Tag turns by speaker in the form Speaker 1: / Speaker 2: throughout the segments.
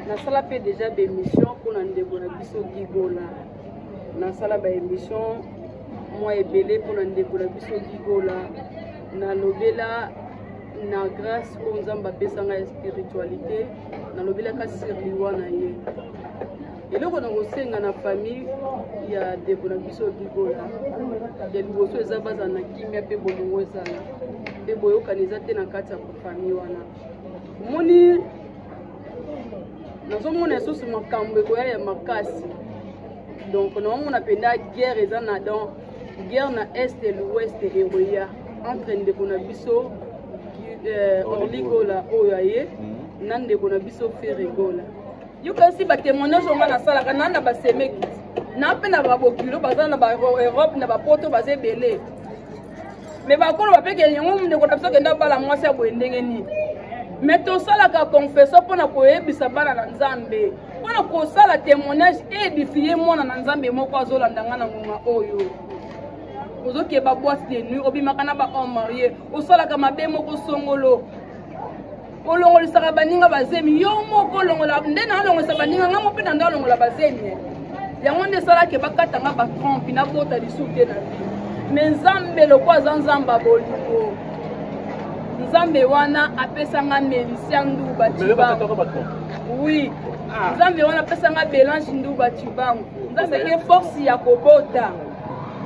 Speaker 1: na sala pe déjà des émissions pour ndeko na biso Gigola na sala ba émission moi ebele pour ndeko na biso Gigola na lobela na grâce au nzamba pesa nga spiritualité na lobela ka sirliwa na ye eloko na kosenga na famille ya ndeko na biso Gigola ya liboso eza baza na kimia pe bolongo ezala pe boyokana eza te na kati ya famille wana moni nazomona lisusu makambo ekoya ya makasi donc naomona penda guerre eza na dans guerre na est et l'ouest eroya entre ndeko na biso Orligola oyo aye na ndeko na biso Ferregola yokasi ba témoignage onga na salaka na ba semeki na pe na ba bokilo baza na ba Europe na ba poto baza belé mais ba kolo ba peke yango ndeko na biso kenda bala mwasi ya boendenge ni mais to salaka confession pona koyebisa bana na Nzambe pona ko sala témoignage édifier mona na Nzambe moko azolanda ngana ngoma oyo ozoke ba boîte de nuit obimaka na ba homme marié osalaka mabe moko songolo olongolisaka baninga bazemi yo moko longola nde na longolisa baninga nga mope na ndalongola bazemi yango nde salaka bakatanga ba trompe na bota lisute na vie mais Nzambe lokwa Nzamba bolingo Nzambe wana apesanga Melisia Nduba Tibangu oui Nzambe wana apesanga Belange Nduba Tibangu Nzambe ke force ya kobota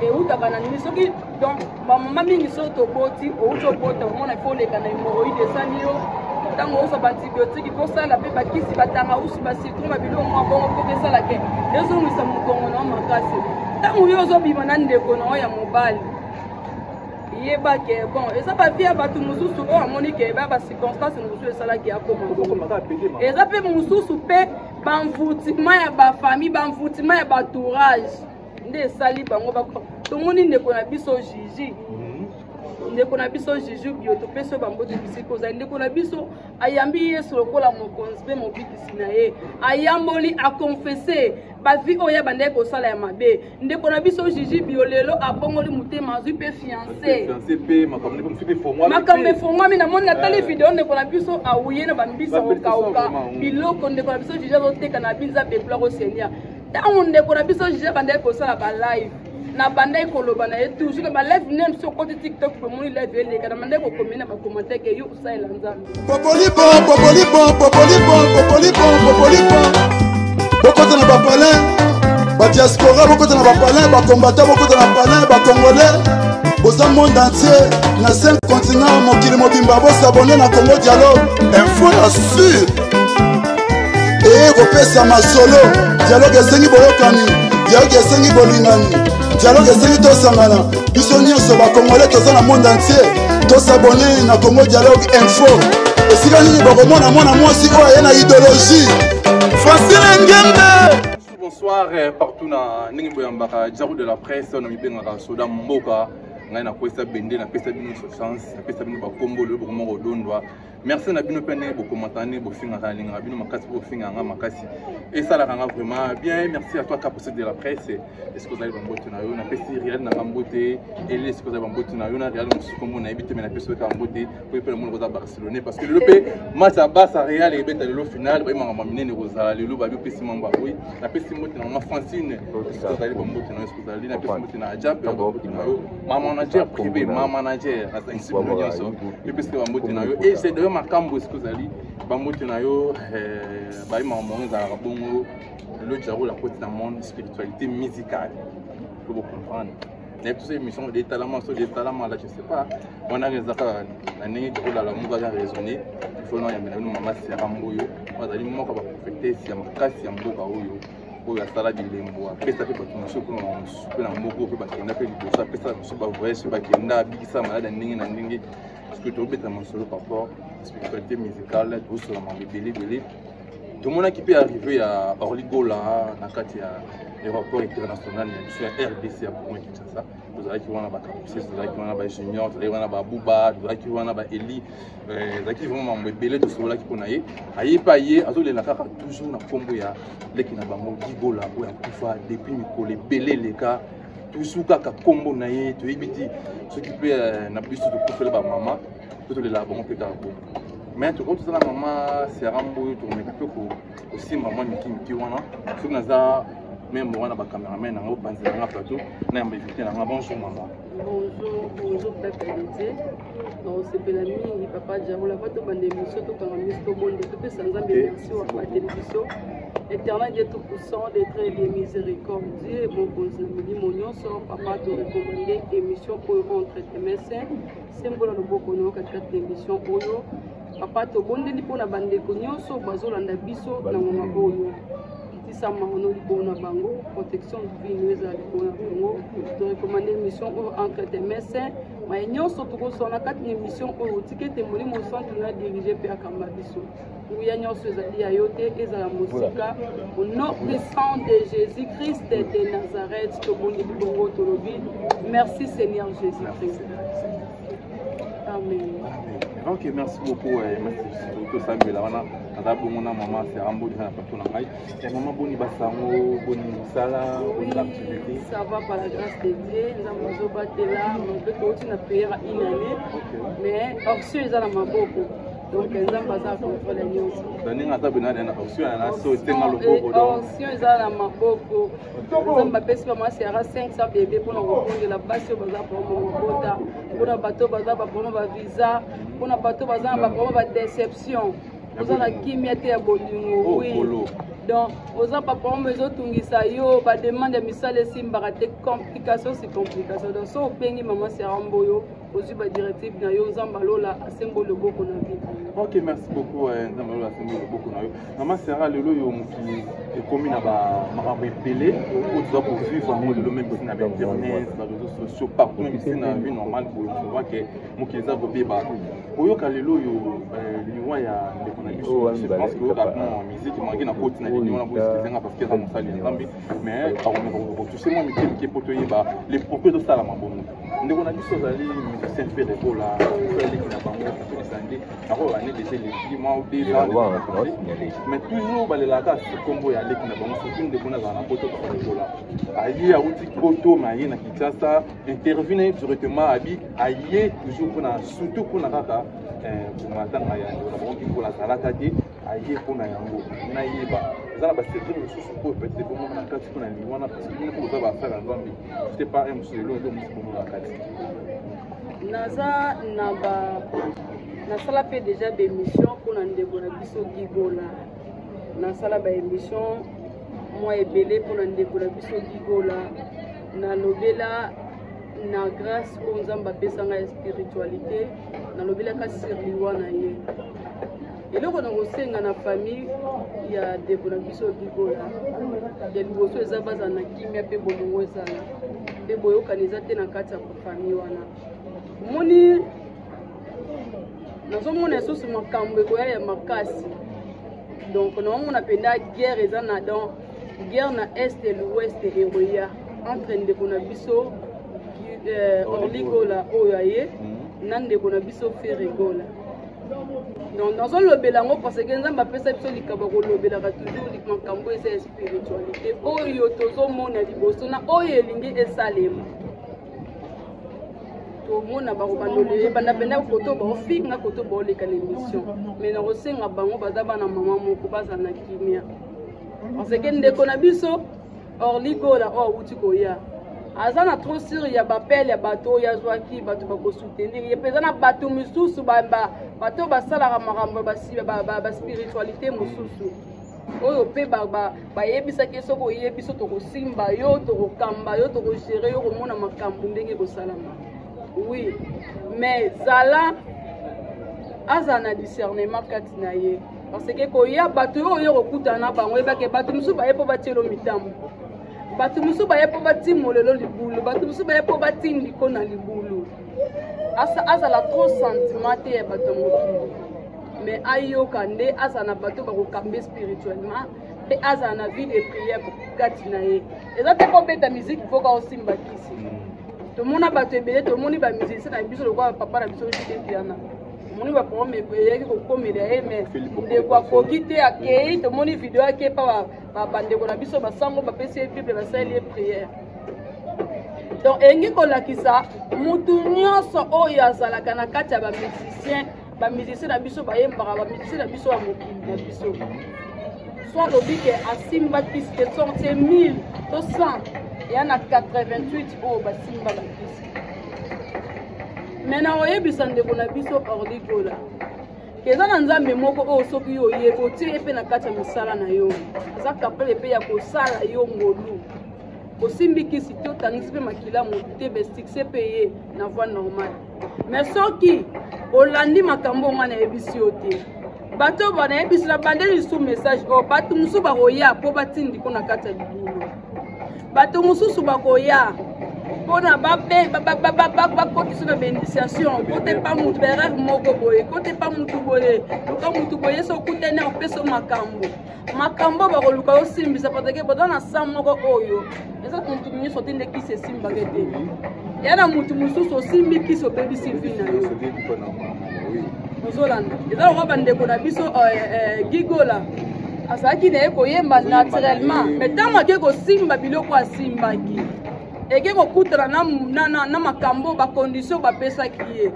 Speaker 1: et utaka na nini soki donc mama mingi soto boti outo bota mona foleka na hémorroïde sanio tango osa antibiotique pour ça la pe bakisi batanga usu ba citron ba biloko mwa bongo pour que ça la ke ezo ngisa mukongo na makasi tango yozo bima na ndeko na ya mobali yeba ke bon eza ba via batu mususu o amoni ke ba circonstance mususu esala ki akoma eza pe mususu pe bamvutima ya ba famille bamvutima ya ba entourage nde sali bango bako tomoni ndeko na biso Gigi ndeko na biso Gigi bio to peso bamboto bisiko za ndeko na biso ayambi Yesu lokola mokonzi pe mobikisi na ye ayamboli a confesser ba vie oya bande ko sala ya mabe ndeko na biso Gigi bio lelo abongoli mutema azui pe fiancé
Speaker 2: pe
Speaker 1: makambe fomwa mi na moni na tele video ndeko na biso awuye na bambisa okauka biloko ndeko na biso Gigi azoteka na binza pe plako senya tango ndeko na biso Gigi bande ko sala ba live na banda ekoloba na ye toujours ba live nem sur côté TikTok pour moni live ele kana banda ko komena ba commentaire ke yo usaila Nzambe
Speaker 3: popoli bon bokota na ba palin ba diaspora bokota na ba palin ba combattant bokota na palin ba congolais boza monde entier na 5 continents mokili mobimba bo s'abonner na Congo Dialogue info na sûr et kopesa masolo dialogue esengi boyokani dialogue esengi bolingani dialogue esengi tosangana biso nyonso bakongolais toza na monde entier tosabone na Congo Dialogue info esika nini bokomona mwana mwasi oyo aye na idéologie Francine Ngende.
Speaker 2: Bonsoir partout na ndenge boyambaka diaro de la presse na mibengaka soda mboka ngai na kwesa bende na pesa bino chance na pesa bino bakombo le bokomo odondwa merci na bino pene bokomatane bofinga ka linga bino makasi bofinga nga makasi et ça la ranga vraiment bien merci à toi Caposet de la presse est-ce que vous allez bambote na yo na pesi réel na bambote et est-ce que vous allez bambote na yo na réel musukombo na ebite na pesi ka bambote pour pe le monde za Barcelone parce que le pe match à Barça Real et beta le final ba mama minene rosa le lo ba bi pesi mamba oui na pesi mbote na ma Francine est-ce que vous allez bambote na yo est-ce que vous allez na pesi mbote na Jab maman manager privé maman manager à 5 millions so et puis que bambote na yo et c'est de makambo est-ce que vous allez bambote na yo ba maman za bongo le diaro la côté dans monde spiritualité musicale pour vous comprendre mais toutes ces émissions des talents là je sais pas on a raison la nini de la musique a raisonné il faut non ya mena maman c'est ramboyo bazali moko ba profiter si ya makasi ya mboka oyo oyo asala bilembo apesa pe bato mosusu kuna moko pe bakenda pe liboso apesa mosusu bavoyage bakenda abikisa malade ndenge na ndenge parce que tobeta mosolo par rapport spiritualité musicale tosola mabebele tout le monde qui peut arriver à Orligola na kati ya aéroport international ya RDC à Congo Kinshasa vous allez qui wana ba Caposet vous allez qui wana ba Junior vous allez wana ba Buba vous allez qui wana ba Eli vous allez qui vraiment mabebele to sola qui ponaye aye pa ye azolela kaka toujours na kombo ya leki na bango Gigola ou ya kufa depuis mikole belé les cas toujours kaka kombo na ye to yebiti ce qui peut na biso to kofela ba mama to le la bango pe ka mais tout ça la maman c'est rambo to me peu ko aussi maman miki wana soki naza même wana bacaméraman nanga opanzela nanga plateau nayamba évité nanga bonjour maman.
Speaker 1: Bonjour peuple entier. Osepela mingi papa Jarou la bato bande émission tokanga miso tobonde topesa nzambe merci wa la télévision éternel Dieu tout puissant de très bien miséricordieux mokonzi na milimo nyonso papa to recommandé émission oyo entre tes mains sembola loboko no katikati émission oyo papa tobondeli mpona bandeko nyonso bazolanda biso na ngoma oyo sama ono likona bango protection divine eza likona bango to recommander émission oyo entre tes mains mais nyonso tokosona kati émission oyo tikete molimo centre na diriger pe akamba biso nguya nyonso ezali ya yo te ezala mosika au nom puissant de Jésus-Christ de Nazareth tobondi bongo tolobi merci Seigneur Jésus-Christ. Amen.
Speaker 2: Ok, merci beaucoup. Merci tout ça. Mais là, on a bon maman, c'est un beau déjà partout dans l'ail. Et maman, bonne bassango, bonne sala, bonne activité.
Speaker 1: Ça va par la grâce de Dieu. Nous avons battu là, on peut continuer à prier à une année. Mais option ils ont ma beaucoup. Donc ils ont pas à contrôler les choses.
Speaker 2: Donnez un tabou na option na so tenga le beaucoup.
Speaker 1: Option ils ont ma beaucoup. Nous avons pas pour moi c'est à 500 bébés pour nous répondre la base sur bazar pour mon quota. Pour un bateau bazar pour nos visa. Pour un bateau bazar pour nos déception. Nous avons la kimieté à Bolingo. Oui. Donc, aux gens pas pour mes autres tungisayo, pas demande misale simbarate complication c'est complication. Donc, so pengi maman c'est ramboyo, aux yeux directif na yo zambalola symbole beaucoup na vie.
Speaker 2: Ok, merci beaucoup zambalola symbole beaucoup na yo. Maman Sarah lelo yo muki commune na ba marabe pelé, pour poursuivre le même que na internet, na réseaux sociaux partout même si na vie normale pour voir que muki za bobé ba. Oyo kalelo yo liwa ya ndeko na biso. Je pense que rapidement musique mangi na côté na liwa na bosi parce que ça mon sali nzambi mais on toucher moi qui poto yeba les propos de ça la mabono. Ndeko na biso zali musicien fait rekola, fait les na bango tout descendre. Alors on est déjà les mois ou déjà mais toujours balela ka kombo ya leki na bango surtout ndeko na na poto ko rekola. Ayi a outi poto maye na Kinshasa intervenir directement abi ayi toujours pour na surtout pour na kaka pour matanga ya na bango pour la salaka di ayi pour na yango na yeba zala ba c'est tout sous pour peut-être pour na kati pour na liwana parce que nous pour ba faire la nzambi c'était pas un seul lot de pour na kati
Speaker 1: naza na ba na sala pe déjà des missions pour na ndeko na biso gigola na sala ba émission moi ebele pour na ndeko na biso gigola na lobela na grâce au nzamba pesa nga spiritualité na lobela ka sirliwa na ye eloko na kosenga na famille ya ndeko na biso gigola ya liboso eza baza na kimia pe bolongo ezala pe boyokani eza te na kati ya famille wana moni nazomona lisusu makambo ekoya ya makasi donc naomona mpenza guerre eza na dans guerre na est et l'ouest eroya entre ndeko na biso orligola oyo aye na ndeko na biso feregola donc nazolobela yango parce que nzambe apesa biso likaba kolobelaka toujours makambo eza ya spiritualité oyo tozomona liboso na oyo elingi esalema tomona bakobandole bandapenda koto baofinga koto baoleka na émission mais nakosenga bango baza bana mama moko baza na kimia parce que ndeko na biso orligola oyo awuti koya aza na trop sûr ya bapele ya bato oyo azwaki bato bakosoutenir ye mpenza na bato misusu bato basalaka makambo baspiritualité mosusu oyo mpe bayebisaki soki oyebi so tokosimba yo tokokamba yo tokogere yo komona makambo ndenge kosalama oui mais zala aza na discernement kati na ye parce que koya bato oyo kokutana na bango ebake bato mosusu baye mpo batielo mitambo bato mosusu baye mpo batimolelo libulu bato mosusu baye mpo batindiko na libulu azala trop sentiment te ya bato mokili mais ayoka nde azala na bato bakokambe spirituellement mpe azala na vie de prière kati na ye eza te kobeta musique ifoka osimba kisi tomona bato ebele tomoni bamusicien na biso lokola papa na biso oitepiana tomoni baprome eyaki kokomela ye mais ndeko akoki te akei tomoni video ake mpa bandeko na biso basango bapesi ye bible basali ye prière donc elingi kolakisa mutu nyonso oyo azalaka na kati ya bamusicien na biso bayembaka bamusicien na biso ya mokili na biso soit lobi ke asimba kisi ke sorti 1000 to 100 ya na 88 o basimba bakisi mena oyebisa ndeko na biso Orly Gola keza na nzambe moko oyo soki yo oyeba otie ye mpe na kati ya misala na yo aza kapable mpe ya kosala yo ngolu osimbi kisi te otangisi mpe makila motu te bestixe mpe ye na voie normale mais soki olandi makambo onga nayebisi yo te bato banayebisila bandeli lisu message oyo bato mosusu bakoya mpo batindiko na kati ya libulu bato mosusu bakoya mpona bakotisa na bainitiation kote pa mutu berere moko boye kote pa mutu boye luka mutu boye so okutene opesa makambo bakoluka osimbisa pateke boza na sa moko oyo eza mutu nyonso te nde kisi esimbaka te ya na mutu mosusu osimbi kisi obebisi vi na yo ozolanda eza lokwa bandeko na biso Gigola azalaki na ye koyemba naturellement mais ntango ake kosimba biloko asimbaki eke kokutana na makambo bakondition bapesaki ye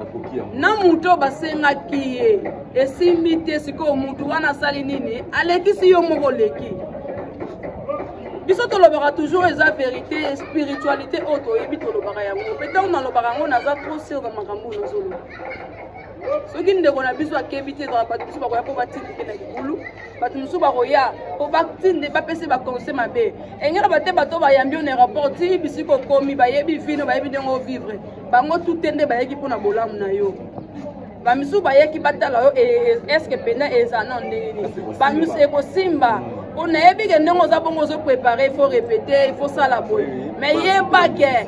Speaker 1: na mutu basengaki ye esimbi te sikoyo mutu wana asali nini alekisi yo moko leki biso tolobaka toujours eza vérité spiritualité oyo toyebi tolobaka yango pe ntango nalobaka yango naza trop sur na makambo nazoloba soki ndeko na biso akebi te ezala bato mosusu bakoya mpo batindike na libulu bato mosusu bakoya mpo batinde bapesi baconseil mabe engela bate bato bayambi yo na aéroport ti bisika okomi bayebi vino bayebi ndenge ovivre bango tute nde bayeki mpo na bolamu na yo bamisusu bayeki batala yo eske pena eza no ndenge nini bamisusu ekosimba mpo nayebi ke ndenge oza bongo ozoprépare il faut répéter il faut sala boye mais yebake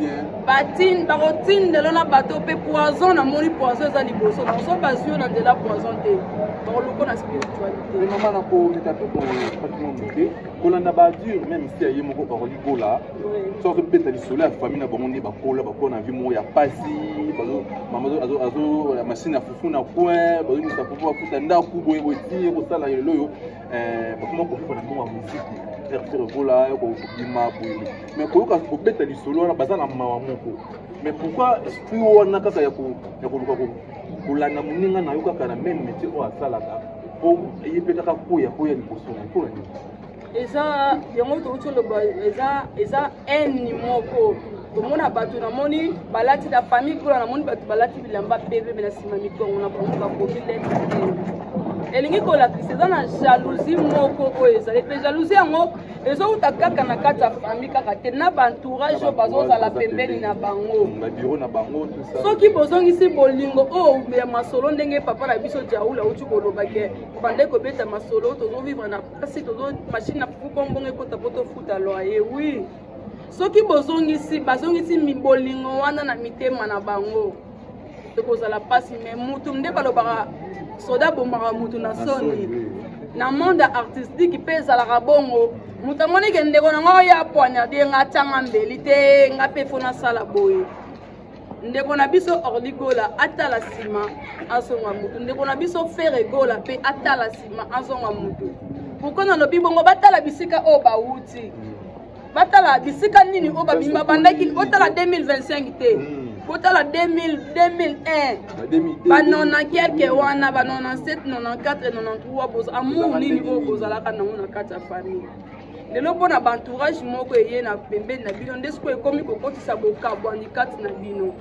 Speaker 1: bakotindelo na bato mpe poison namoni poison eza liboso naso bazwi yo na nzela poison te bakoluko na spiritualité
Speaker 2: mama na koleka mpe kopatimomite kolanda badure même si aye moko Orly Gola soki beta lisolo ya famille na bango nde bakola na vie moko ya pasi mama azo machine ya fufu na coin bazomisa fufu bafuta ndaku boye boye kosala lelo oyo bakoma kofufa na mbongo ya muziki Orly Gola kobima boye mais koyoka kobeta lisolo wana baza na mawa moko mais pourquoi esprit wana kaka ya koluka kolanda moninga na yo kaka na même métier oyo asalaka po ye mpe kaka koya liboso na mpona nini
Speaker 1: eza yango touti oloba eza eni moko tomona bato namoni balati na famille kola namoni bato balati bilamba peve me na nsima mikongo na bango bakomi lete elingi kolakisa eza na jalousie moko oyo ezali mpe jalousie yango ezouta kaka na kati ya famille kaka te na baentourage oyo bazozala pembeni na bango soki bozongisi bolingo oyo ya masolo ndenge papa na biso jaula uti kolobake bande kobeta masolo tozovivre na kasi machine na fukombongo ekota po tofuta loye wi soki bazongisi mibolingo wana na mitema na bango tokozala pasi me mutu nde balobaka soda bombaka mutu na soni na monde artistique mpe ezalaka bongo mutu amonike ndeko nango oya poignarde nga atanga mbeli te nga mpe fo nasala boye ndeko na biso Orly Gola atala nsima azonga mutu ndeko na biso Frere Gola mpe atala nsima azonga mutu pourkoi nalobi bongo batala bisika oyo bawuti batala bisika nini oyo babima bandaki otala 2025 te otala 2001 banona quelque wana ba 97 94 93 boza amour nini oyo bozalaka nango na kati ya famille lelo mpona baentourage moko eye na pembeni na bino nde siko ekomi kokotisa bokabwani kati na bino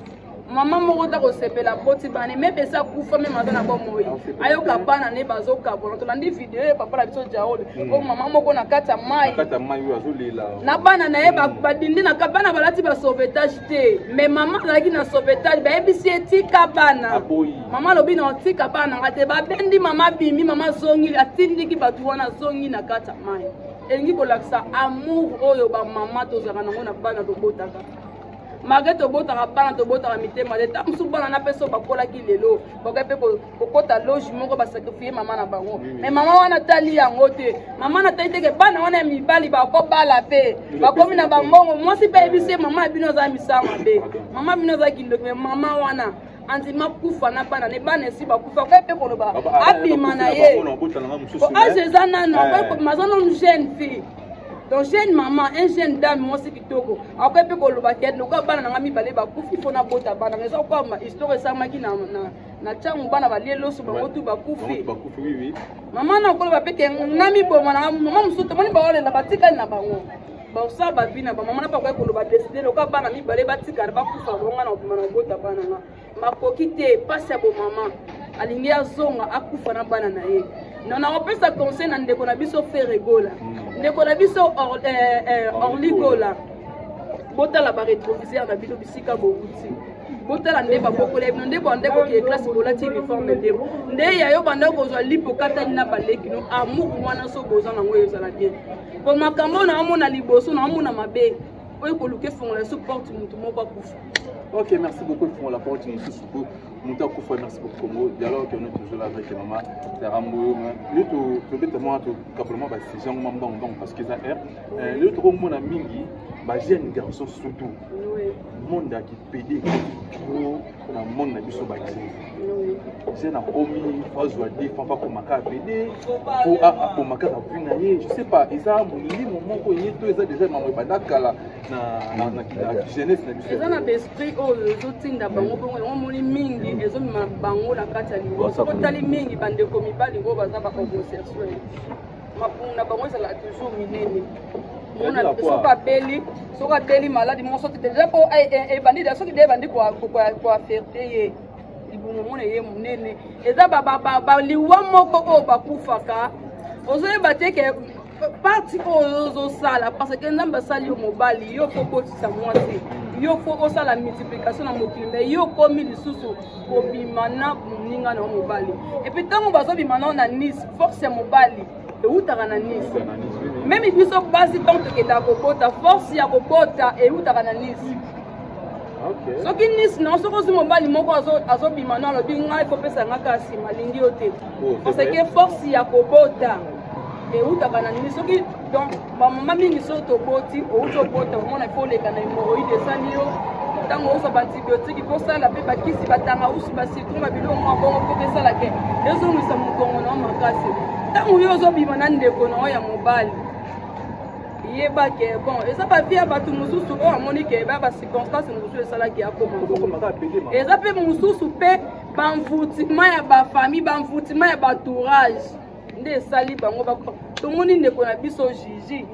Speaker 1: mama moko ta kosepela poti bane mepesa kufa meme aza na bomoi ayoka bana ne bazokabwana tolandi video ye papa na biso jaole o mama moko na kati ya mai na bana na ye badindi na bana balati basauvetage te mais mama azalaki na sauvetage bayebisi etika bana mama alobi na otika bana nga te babendi mama bimi mama zongi atindiki bato wana zongi na kati ya mai elingi kolakisa amour oyo bamama tozalaka nango na bana tobotaka malgré tobotaka bana tobotaka mitema te ta mosusu bana na mpe so bakolaki lelo bakoki mpe kokota loge moko basakrifie mama na bango mais mama wana tali yango te mama na tali teke bana wana ya mibali bakobala mpe bakomi na bambongo mwasi mpe yebisi mama na bino aza misala mabe mama bino aza kindoki mais mama wana andima kufa na bana ne bana esi bakufa koye mpe koloba abima na ye po age eza nano maza nano jeune fille donc jeune maman un jeune dame moi c'est kitoko après pe ko loba ke no ka bana nga mibale ba kufi fona bota bana ngeza kwa ma histoire samaki na changu bana ba lelo so bango tu ba kufi
Speaker 2: oui
Speaker 1: maman na ko loba pe ke ngami bo mana maman musuto moni ba wale la batika na bango ba sa ba vina ba maman na pa ko loba décider no ka bana mibale batika ba kufa bonga na mana bota bana nga makoki te pasi ya bo maman alingi azonga akufa na bana na ye non on peut ça conseil na ndeko na biso faire gola ndeko na biso orligola botala ba rétroviseur na bino bisika bokuti botala nde ba bokola bino nde bo ndeko ki classe bolati uniforme nde nde ya yo banda ko zwa lipo kata na baleki no amour mwana so boza na ngoyo zala bien ko makambo na amona liboso na amona mabe oyo ko luke fongola so porte mutu moko akufa.
Speaker 2: Ok, merci beaucoup pour la porte nous tous. Mouta Koufou, merci beaucoup pour le dialogue que nous toujours là avec maman. C'est Rambo. Le tout bêtement tout capablement bah c'est Jean Mambang donc parce que ça air. Le tout mon ami bah jeune garçon surtout.
Speaker 1: Oui.
Speaker 2: Monde qui pédé pour la monde na biso bah oui. Jeune a omi phase de pas comme maka pédé pour maka na je sais pas ça mon lit moment ko yeto ça déjà maman badaka là na jeunesse na biso.
Speaker 1: Eza na esprit oyo zotinda bango bongo moni mingi ezomima bango na kati ya liboso kotali mingi bandeko mibali ngo baza ba homosexuel mapunda bango ezala toujours minene mona soka beli maladi moso déjà po ebandi da soki de bandi kwa fierté ye libumu mona ye munene eza ba liwa moko o bakufaka ozoyeba te ke parti ozo sala parce que nzamba sali yo mobali yo ko botisa mwasi yo ko osala multiplication na mokili mais yo komi lisusu kobima na moninga na mobali et puis tango bazobima na Nice force ya mobali eutaka na Nice même biso basi tango tokenda kobota force ya kobota eutaka na Nice. Okay. Soki Nice na soko si mobali moko azobima na lobi ngai kopesa nga kasi malingi yo te parce que force ya kobota eutaka na Nice soki donc bamama mingi so toboti outobota omona ifoleka na hémorroïde esali yo ntango osa baantibiotique ikosala mpe bakisi batanga usi basitron babiloko mwa bongo mpo kesalake ezongwisa mokongo na makasi ntango yo ozobima na ndeko na oyo ya mobali yebake bon eza bavie ya bato mosusu oyo amoni ke ba bacirconstance mosusu esalaki akoma eza mpe mosusu mpe bamvutima ya bafamille bamvutima ya batourage nde esali bango tomoni ndeko na biso Gigi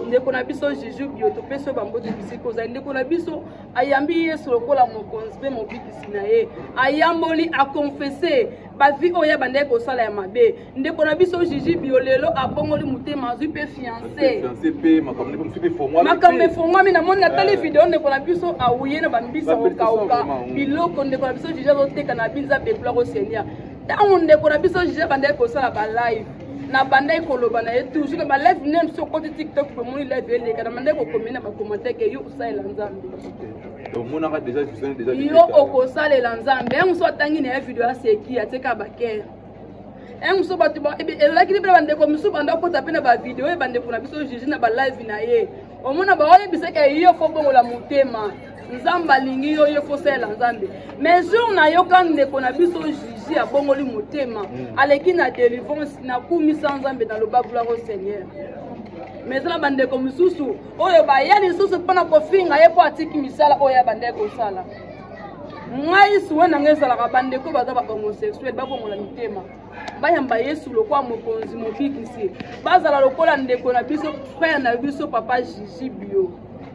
Speaker 1: ndeko na biso Gigi bio topesa bambote bisiko za ndeko na biso ayambi Yesu lokola mokonzi mpe mobikisi na ye ayamboli akonfese bavi oyo bandeko kosala ya mabe ndeko na biso Gigi bio lelo abongoli motema azwi mpe fiancé makambo efongwami namoni natali video ndeko na biso awuye na bambisa kokauka biloko ndeko na biso Gigi azoteka na binza beplore osenia ntango ndeko na biso Gigi bandeko kosala balive na bandai koloba na ye toujours ba live nem so côté TikTok pe moni live eleka na bandai ko komena ba commentaire ke yo usalela nzambe
Speaker 2: donc mona ka déjà
Speaker 1: yo okosalela nzambe en so tangi na video aseki ateka ba ke en so batu ba elaki libre bandai ko misu banda ko tapena ba video e bandai na biso Gigi na ba live na ye omona ba oye biseka yo fo bongola mutema nzamba lingi yo fosela nzambe mais jour na yo kan ndeko na biso Gigi abongoli motema aleki na délivrance na kumisa nzambe na loba gloire au Seigneur mais la bandeko misusu oyo bayali susu pona kofinga ye po atiki misala oyo bandeko sala ngai suwe na ngesala ka bandeko baza ba homosexuel babongola mitema bayamba Yesu lokwa mokonzi mobikisi bazala lokola ndeko na biso frère na biso papa Gigi bio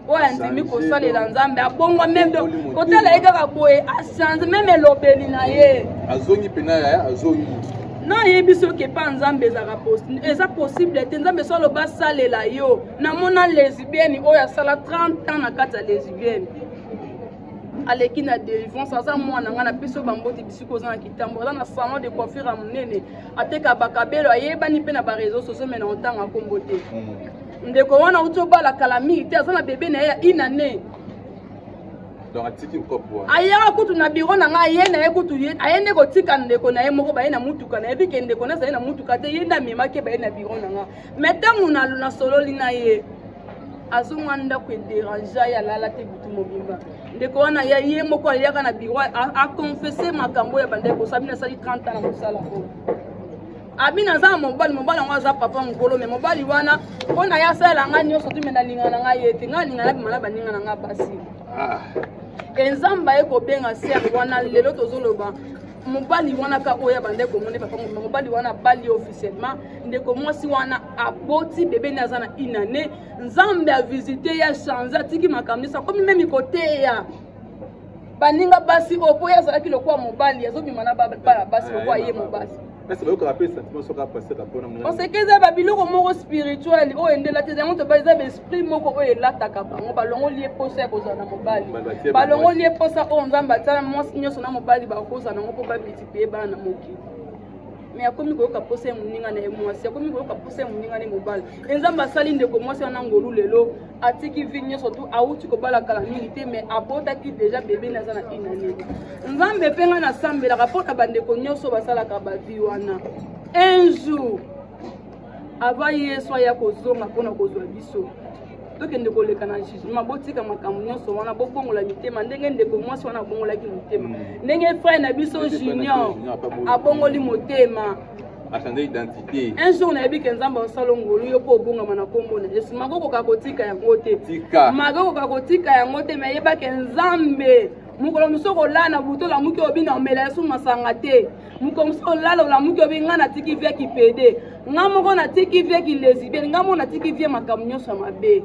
Speaker 1: oya ndimi kosalela nzambe abongwa même de kotala ekaka boye achange même elobeli na ye
Speaker 2: azongi pena ya azongi
Speaker 1: non yebiso ke pa nzambe eza possible te nzambe so aloba salela yo namona lesbienne oyo asala 30 ans na kati ya lesbienne aleki na délivrance aza mwana nga na biso bamboti bisiko oza na kitambo aza na salon de coiffure ya monene ateka bakabelo ayebani mpe na bareseau sociaux me na ntango akombo te ndeko wana utobala kalami te aza na bebe na ye ya inane
Speaker 2: donc atiki nkopo
Speaker 1: ayaka kutu na biro na nga ye na ye kutu ayende kotika ndeko na ye moko baye na mutuka na ye bike ndeko na zaye na mutuka te ye na memake baye na biro na nga mais ntango na sololi na ye azongwa ndako ederanja ya lala te butu mobimba ndeko wana ye moko ayaka na biro akonfese makambo ya bandeko sabi na sali 30 ans na mosala oyo abina za mobali ngo za papa ngolo me mobali wana ona ya sala nga nyoso tu mena linga na nga yete nga linga na bimala baninga na nga basi enzamba eko benga ser wana lelo tozoloba mobali wana ka oya bande ko mone papa mobali wana bali officiellement ndeko mwasi wana aboti bébé naza na inane nzambe a visiter ya changer tiki makamisa comme même côté ya baninga basi opo ya zalaki lokwa mobali azobima na bala basi lokwa ye mobali
Speaker 2: est-ce que vous avez sentiment sur passer la bonne
Speaker 1: parce que ça ba biloko moko spirituel o endela te zango to ba za esprit moko o elataka bango balongo lié posa ko za na mobali balongo lié posa o nzamba tala mwasi nyoso na mobali ba ko za na ngo ba multiplier bana moki mais akomi ko ka posa muninga na mwasi akomi ko ka posa muninga na mobali nzamba sali ndeko mwasi na ngolu lelo atiki vinyo surtout auti ko bala kala milité mais abota ki déjà bébé na za na inane nzambe penga na sambela rapporta bande ko nyoso basala ka ba vi wana un jour ava yesu aya kozonga mpona kozwa biso tokende koleka na jugement botika makambo nyonso wana bobongola mitema ndenge ndeko mwasi wana abongolaki motema ndenge frère na biso junior abongoli motema
Speaker 2: changer identité
Speaker 1: un jour na yebi ke nzambe osala ngolu yo mpo obongama na kombo na yesu makokoka kotika yango te makokoka kotika yango te me yeba ke nzambe mukolo musoko lana butola muki obina omela yesu masanga te mukolo musoko lala ola muki obinga na tiki via ki pede nga moko na tiki via ki lesbienne nga moko na tiki via makambo nyonso mabe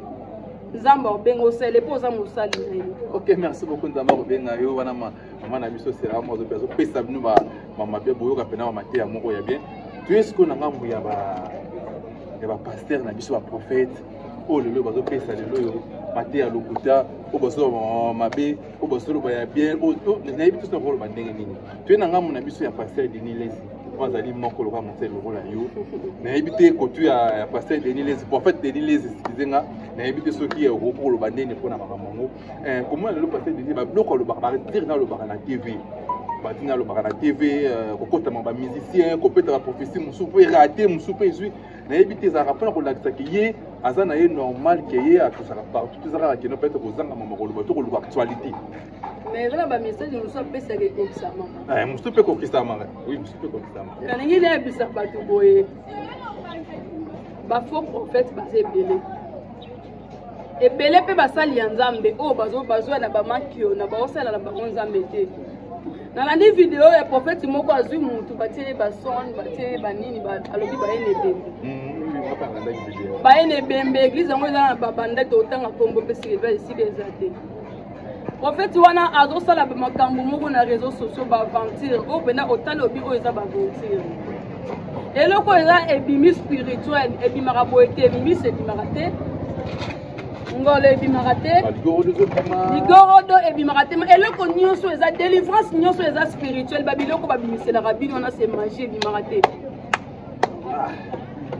Speaker 1: nzamba obengo sele po za musali na yo.
Speaker 2: OK, merci beaucoup nzamba obenga yo wana mama na biso sera mo zo peso pesa binu ba mama be boyo ka pena mate ya moko ya bien tu es ko na ngambu ya ba pasteur na biso ba prophète o lelo bazo pesa lelo yo mate ya lokuta o boso mabe o boso ba ya bien o na biso na rolo ba ndenge nini tu es na ngambu na biso ya pasteur Denis Lezi bazali moko loka monter le rôle yo na ebité kotu ya pasteur Denis Lezi prophète Denis Lezi sizenga na ebité soki ya repos lo bandene pona makambo comment le pasteur Denis ba bloko lo ba dire na lo ba na TV batina lo ba na TV kokota ma ba musicien kopeta ba prophétie musu pe rater musu pe zui na ebité za rapona ko lakisa ki ye azana ye normal ke ye atusaka partout tuzaka ke no peut-être kozanga mamako lo ba to ko lo actualité.
Speaker 1: Mais là, le message nous sommes pas serrés comme ça, maman.
Speaker 2: Monsieur peut conquister maman. Oui, monsieur peut conquister maman.
Speaker 1: Quand il est bisa batu boye, ba faux prophète basé belé. Et belé pe basali nzambe o bazo na ba makio na ba osala na ba nzambe te. Na la vidéo ya prophète moko azui mutu batie ba son batie ba nini ba alobi ba ene bembe. Ba ene bembe église ngo na ba banda to tanga kombo pe sikeba ezate. Prophète wana azosala makambo moko na réseaux sociaux ba aventure o bena otalobi o eza ba aventure eloko eza ebimi spirituel ebimaka boete ebimi sebimaka te ngolo ebimaka te ligorodo ebimaka te eloko nyonso eza délivrance nyonso eza spirituel babiloko babimiselaka bino wana c'est magie ebimaka te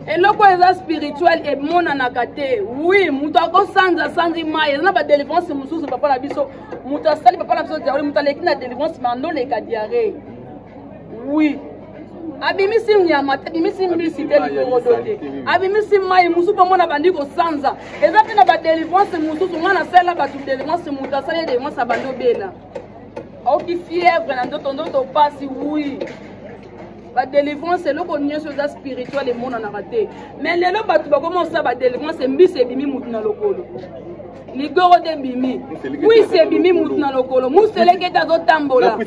Speaker 1: eloko eza spirituel emonanaka te oui mutu akosanza sanzi mai eza na badelivrance mosusu papa na biso mutu asali papa na biso diare mutu aleki na delivrance mandoleka diare oui abimisi nyama te abimisi mbisi te likorodo te abimisi mai mosusu mpo na bandi kosanza eza mpe na badelivrance mosusu nga nasalela bato delivrance mutu asali delivrance abandi obela aoki fièvre na ndoto pasi oui ba délivrance eloko nyonso eza spirituel emonanaka te mais lelo bato bakomosa ba délivrance mbisi ebimi mutu na lokolo ligoro de bimi kwisi ebimi mutu na lokolo museleke ete azotambola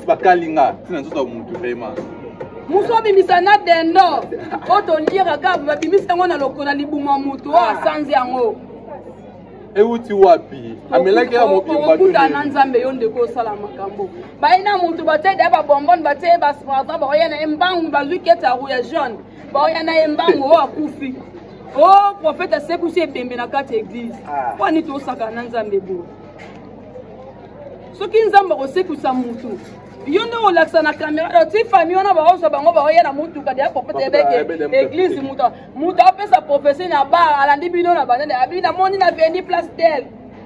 Speaker 1: musu obimisa na dendo o toliaka babimisa yango na lokolo na libuma mutu o asanzi yango
Speaker 2: euti wapi amelaki ya
Speaker 1: mokuta na nzambe yo ndeko osala makambo bayina mutu batie da babombone batie basparta baoya na embangu bazwi ketaru ya jaune baoya na embangu o akufi o prophète asekusi ebembe na kati église kwani tosaka na nzambe bo soki nzambe akosekusa mutu yo nde olakisa na caméra ti famille wana baosa bango baoya na mutuka deya prophète ebeke église mutu apesa prophétie na bar alandi bino na banene abi namoni na veni place tel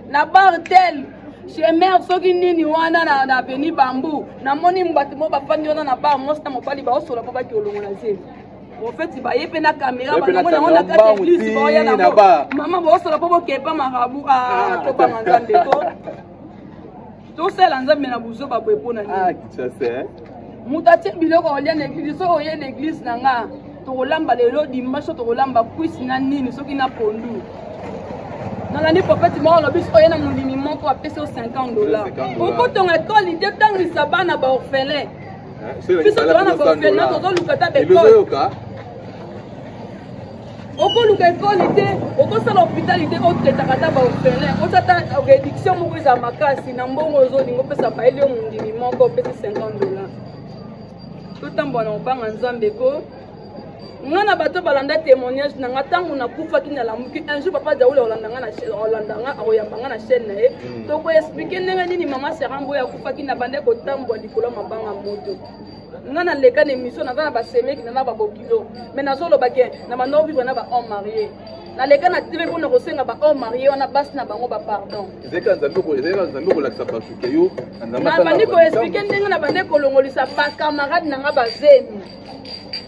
Speaker 1: na bar tel chez mère soki nini wana na aveni bambu namoni bato mo bafandi wana na bar mosi na mobali baosola mpo baki olongo na zemi prophète baye mpe na caméra bango nango na kati église baoya nango mama baosola mpo bokepa marabu tobanga nzambe to tosala nzambe na buzo baboye mpo na nini mutu atie biloko olia na église so oye na église na nga tokolamba lelo dimanche tokolamba kwisi na nini soki na pondu nalandi prophète moko alobi oyo na mondimi moko apesi o $50 okotonga ekole te otangisa bana baorphelin biso toza na baorphelin tozoluka ta bekole okoluka ekole te okosala hôpital te otetaka ta baorphelin otata réduction moko eza makasi na mbongo ozolinga opesa bayeli yo mondimi moko opesi $50 totambola na kobanga nzambe ko nga na bato balanda témoignage na nga ntango nakufaki nalamuki un jour papa Jaoul olandanga akoyambanga na chaîne na ye tokoexplike ndenge nini mama Serambo oyo akufaki na bande kotambola likolo mabanga moto nga naleka na émission naza na basemeki na babokilo mais nazolobake na bando ovivre na bahomme marié naleka na tv mpona kosenga bahomme marié wana basi na bango bapardon nabandi koexplike ndenge na bande kolongolisa bakamarade na nga bazemi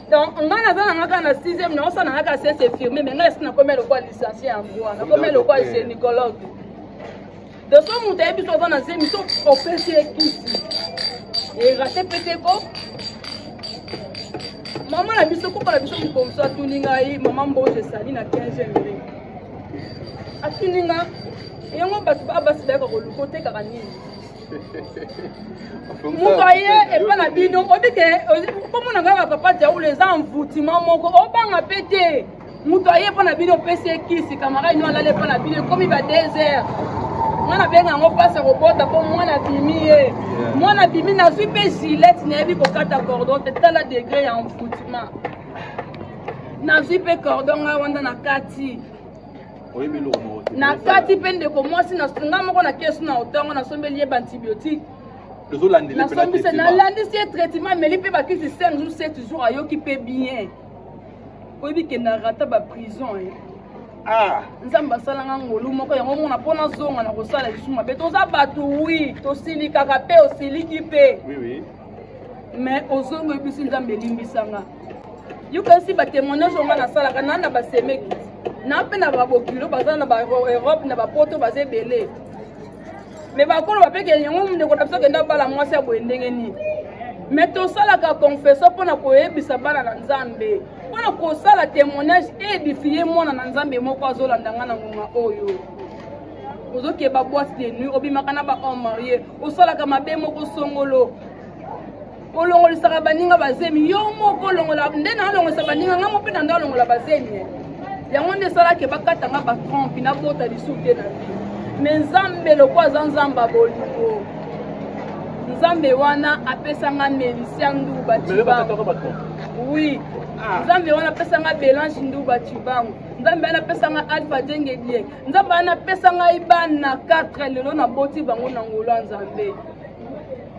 Speaker 1: donc nga naza na nga kaka na 6e naosala na nga kaka sese firme mais nga esi nakomi lokwa licencié en droit nakomi lokwa gynécologue de so moto ayebi so aza na zemi so opesi ekisi erate pete ko mama na biso kopa na biso mokomso atuni ngai mama mboje esali na 15e miri atuni nga yango bato babasi bayaka koluka otekaka nini moto aye epa na bino obike komona ngaka papa Jaoul eza mvutima moko obanga pe te moto aye epa na bino opesi ekisi kamara ino alala epa na bino ekomi ba 2 heures mwana benga yango mpasi akobota mpo mwana bimi ye mwana bimi nazwi mpe gilete nayebi kokata cordon te tala degré ya mvutima nazwi mpe cordon ngai wanda na kati na kati mpe ndeko mwasi nga moko na kesi na otango nasombeli ye baantibiotique nalandisi ye traitement meli mpe bakisi 5 jours 7 jours ayoki mpe bien oyebi kenda rata baprison nzambe asalanga ngolu moko yango mona mpona zonga na kosala lisusu mabe toza bato wi tosilikaka mpe osiliki mpe mais ozongo ebisi nzambe elimbisanga yokanisi batémoignage onga nasalaka naa na basemeki na mpe na babokilo baza na baeurope na bapoto baza ebele mais bakolo bapekele yango ndeko na biso kenda bala mwasi ya boye ndenge nini mais tosalaka confession mpona koyebisa bana na nzambe mpona kosala témoignage edifie mwana na nzambe moko azolandanga na ngonga oyo ozokeba boîte de nuit obimaka na bahomme marié osalaka mabe moko songolo olongolisaka baninga bazemi yo moko olongola nde na olongolisa baninga nga mo mpe na nde olongola bazemi yango nde esalaki bakatanga batrompe nabota lisusu te na vie mais nzambe loko aza nzambe abolingo nzambe wana apesanga Melisia Nduba Chibangu oui nzambe wana apesanga Belange Nduba Chibangu nzambe wana apesanga Alpha Djengelie nzambe wana apesanga ibana 4 lelo na boti bango na ngolo nzambe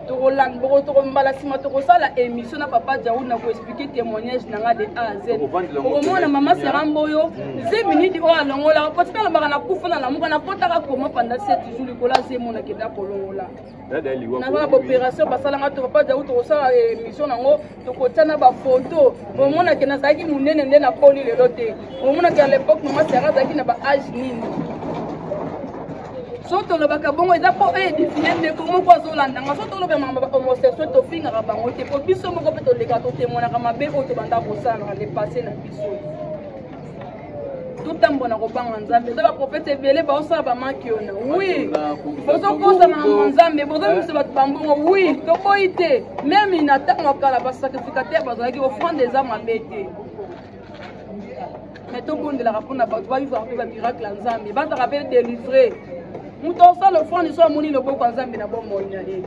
Speaker 1: tokolanda boko tokombala nsima tokosala émission na papa Jaoul na koexplike témoignage na nga de A à Z okomona mama Serambo oyo 10 minutes oyo alongola potika alobaka na kufa na lamuka nakotaka koma pendant 7 jours likola zemo nakenda kolongola nazala baopération basalanga to papa Jaoul tokosala émission nango tokotia na bafoto omonake nazalaki monene nde nakoli lelo te omonake à l'époque mama Sera azalaki na baage nini so tolobaka bongo eza mpo edifie ndeko moko azolandanga so tolobaka bahomosexuel tofingaka bango te po biso moko mpe toleka totemonaka mabe oyo tobanda kosalaka lepasse na biso totambola kobanga nzambe eza baprofete ebele baosala bamaki ona wi bozokosana na nzambe bozomisa bato bambongo wi tokoyi te meme na ntango akala basacrificateur bazalaki offrande eza mabe te mais tobondelaka mpona bato bavivaka mpe bamiracle ya nzambe bazaka mpe délivre moto osala offrande so amoni loboko ya nzambe na bomoi na ye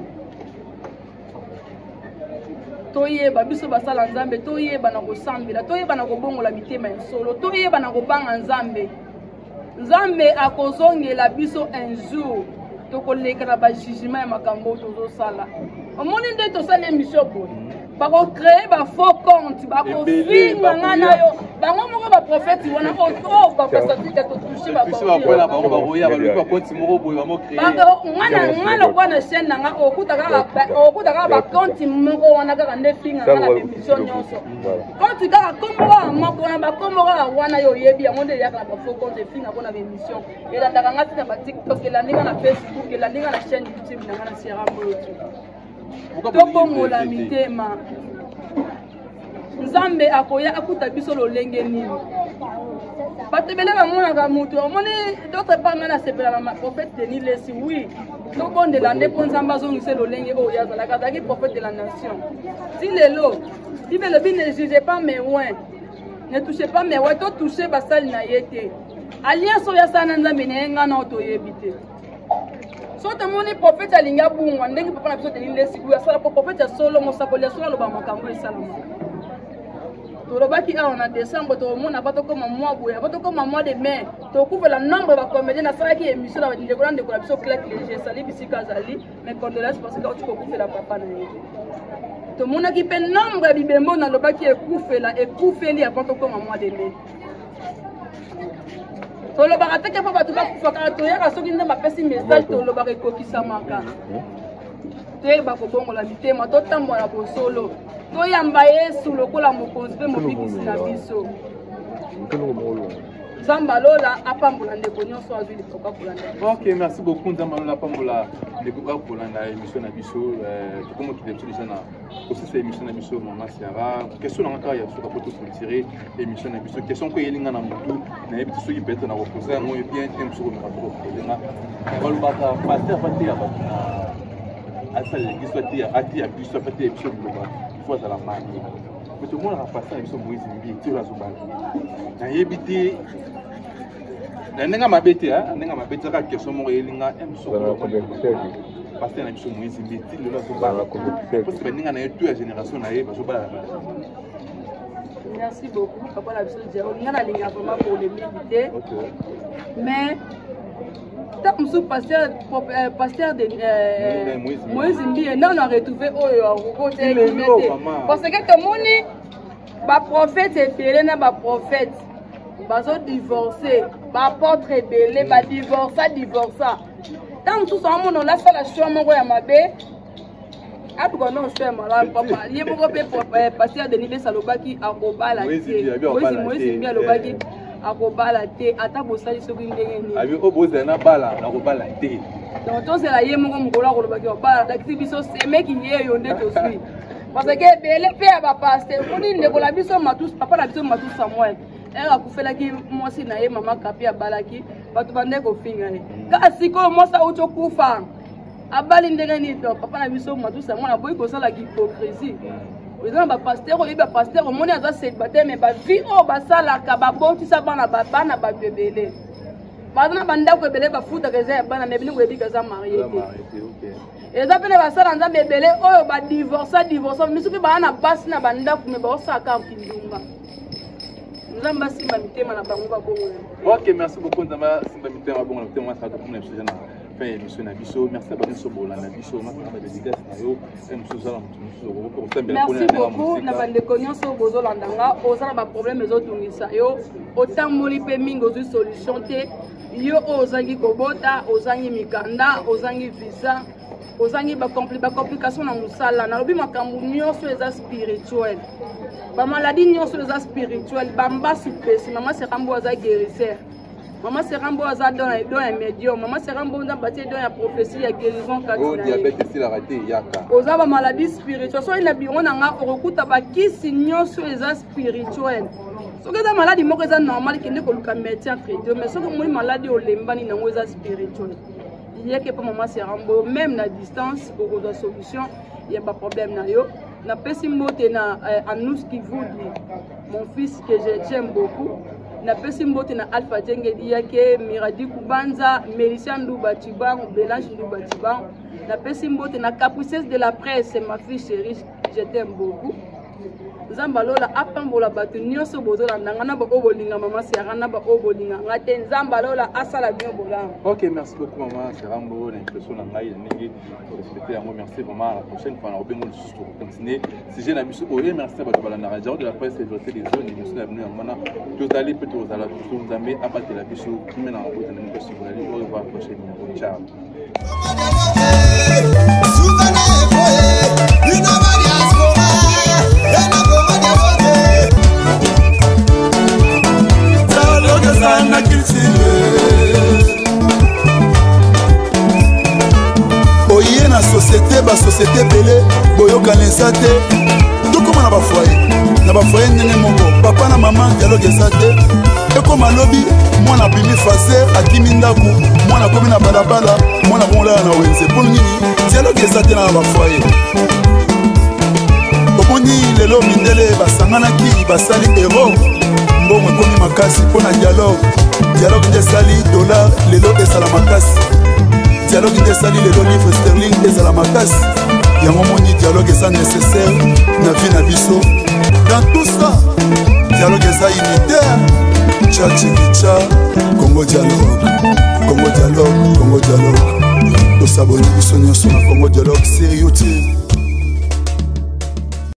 Speaker 1: toyeba biso basala nzambe toyeba na kosambela toyeba na kobongola mitema ya solo toyeba na kobanga nzambe nzambe akozongela biso un jour tokoleka na bajugement ya makambo tozosala omoni nde tosala émission boye bakocrée bafaux compte bakofinga nga na yo bango moko baprofeti wana oyo bapasatika totushe nga lokwa na chaîne na nga okutaka bakonti moko wana kaka nde finga nga na bémission nyonso konti kaka kombo kaka moko wana bakombo kaka wana yo oyebi yango nde eyaka na bafaux compte efinga mpo na bémission elandaka nga tina batiktok elandinga na facebook elandinga na chaîne youtube na nga na Serambo youtube tobongola mitema nzambe akoya akuta biso lolenge nini bato ebele bamonaka moto omoni d'autre part ngai nasepela na prophète Denis Lesi oui tobondela nde mpo nzambe azongisa lolenge oyo azalaka azalaki prophète de la nation ti lelo bible elobi ne jugez pas mes oins ne touchez pas mes oins totouche basali na ye te alliance oyo asala na nzambe na ye ngai na oyo toyebi te so tomoni prophète alingi abungwa ndenge papa na biso Denis Lesi oyo asala po prophète ya solo mosakoli ya solo aloba makambo esalamaka tolobaki awa na décembre tomona batokoma mois boya batokoma mois de mai tokufela nombre bacomédien nasalaki émission na ndeko na ndeko na biso Claire Léger esali bisika azali mais condoléance parce que oti kokufela papa na ye tomonaki mpe nombre ya bibembo nalobaki ekufeli avant tokoma mois de mai tolobaka teke mpo bato bakufaka toyaka soki nde bapesi message tolobaka ekokisamaka toyeba kobongola mitema totambola bosolo toyamba Yesu lokola mokonzi mpe mobikisi na biso nzambe lola apambola ndeko nyonso azwi lipoka kolanda.
Speaker 2: Ok, merci beaucoup nzambe lola apambola ndeko kolanda émission na biso tokomokile biso déjà na kosisa émission na biso mama Siara question nanga kaka ya soka po tosolitire émission na biso question ko yelinga na motu nayebi ti soki peut-être na koposa yango bien te mosu komeka to koposenga balobaka paster fati ya bato asala l'église ati ya biso fati ya biso biloba faut azala mani mais tout le monde a passé à biso Moïse mbi ti oyo azobala nayebi te ndenge mabete ndenge mabete kaka question moko elinga paster na biso Moïse mbi ti lelo azobala parce que ndenge na ye tout ya génération na ye bazobala na
Speaker 1: merci beaucoup papa la biso Jérôme nga nalinga vraiment pour les militaires mais Tamsou pasteur de Moïse Mbi non on a retrouvé côté parce que tomoni ba prophète ebele na ba prophète bazo divorcer ba apôtre ebele ba divorça tant tout ça mon la sala choix moko ya mabe apuko non choix malamu papa ye moko pe pasteur de Nile Salobaki akobala Moïse Mbi alobaki akobala te ata bosali soki ndenge nini abi
Speaker 2: oboza na bala na kobala te
Speaker 1: donc tosela ye moko mokolo akolobaki obala takisi biso semeki ye yo nde tosui parce que ebele mpe ya bapaster koni ndeko na biso matus papa na biso matus Samuel ere akufelaki mwasi na ye mama kapi abalaki bato bande kofinga ye kasi sikoyo mwasi auti okufa abali ndenge nini to papa na biso matus Samuel aboyi kosalaki hypocrisie eza na bapaster oyo bapaster omoni aza célibataire mais bavi oyo basalaka babotisa bana bato ebele baza na bandako ebele bafutaka eza ya bana mais bino koyebika eza marie te eza pene basala nzambe ebele oyo badivorsa miso mpe baa na basi na bandako me baosalaka kindumba nzambe asimba mitema na bango babongola.
Speaker 2: Ok, merci beaucoup nzambe asimba mitema babongola mitema asala topona biso na fin émission na biso merci abandi so bolanda biso na dédicace na yo msuzala
Speaker 1: merci beaucoup na bandeko nyonso bozolandanga ozala baproblème ezotungisa yo otamboli mpe mingi ozwi solution te yo oyo ozangi kobota ozangi mikanda ozangi visa ozangi bacomplication na mosala nalobi makambo nyonso eza spirituel bamaladi nyonso eza spirituel bambasi pesi mama serambo aza guérisseur Maman Serambo a donné un médium. Maman Serambo a bâti une prophétie de guérison.
Speaker 2: Oh, diabète, c'est la raté, yaka.
Speaker 1: Aux avons maladie spirituelle. Soit il a bien, on a recours à qui signent sur les spirituels. So que maladie mo que normal que ne ko luka médecin traité mais so que moi maladie au lembani na ngoza spirituel. Il y a que pour maman Serambo même la distance pour la solution, il y a pas problème na yo. Na pesi mbote na Anous qui vous dit mon fils que j'aime beaucoup. Na pesi mbote na Alpha Djengedi yake Miradi Kubanza, Melissa Ndouba Tiban, Belange Ndouba Tiban. Na pesi mbote na capucesse de la presse, ma fille chérie, je t'aime beaucoup. Nzamba lola apambola batu nyonso bozola ndanga ba obolinga mama Serana ba obolinga ngate nzamba lola asala bien bola.
Speaker 2: OK, merci beaucoup maman Serambo, l'impression na ngai ndenge respecter yango merci vraiment la prochaine fois na obengo lisusu pour continuer. Si j'ai la mission oye merci batu balanda radio de la presse et vérité des zones mission na venu ngana totali peut ozala tout nzambe apate la biso kimi na ngota na mikosi bolali au revoir prochaine ciao.
Speaker 3: Oye na société ba société belé boyokanisa te tokoma na ba foyer na bafoye ndenge moko papa na mama dialogue eza te ekoma lobi mwana abimi faser akimi ndako mwana akomi na balabala mwana akomolala na wenze mpo nini dialogue eza te na bafoye omoni lelo mindele basanganaki basali ero mbongo ekomi makasi mpo na dialogue nde esali dollar lelo ezala makasi dialogue nde esali lelo livre sterling ezala makasi yango moni dialogue eza nécessaire na vie na biso dans tout ça dialogue eza unitaire tchachikicha Congo dialogue Congo dialogue Congo dialogue tosaboni biso nyonso na Congo dialogue sérieux te